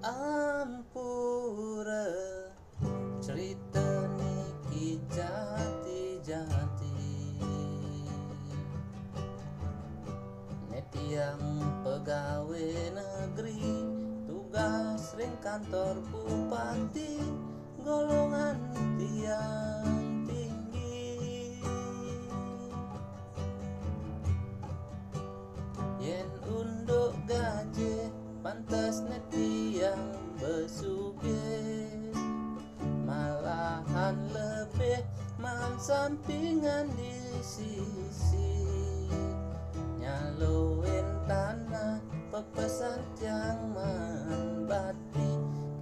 Ampura cerita niki jati-jati netiang pegawai negeri tugas ring kantor bupati golongan tiang tinggi yen unduk gaji pantas netiang besuge malahan lebih man sampingan di sisi nyaluin tanah pepesan tiang man bati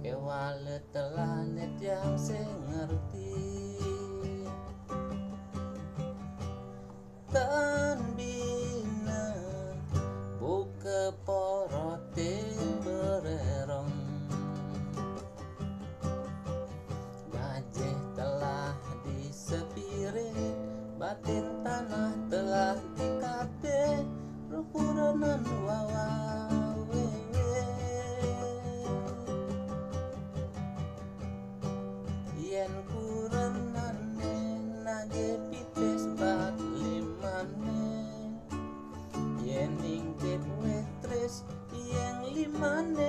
kewale telanet yang sengerti tan bina buka porotin bererong gajah telah disepirit batin tanah telah dikate rukudanan wawa wewe yen kurenane nage pites bat limane yen ingkep wetris yang limane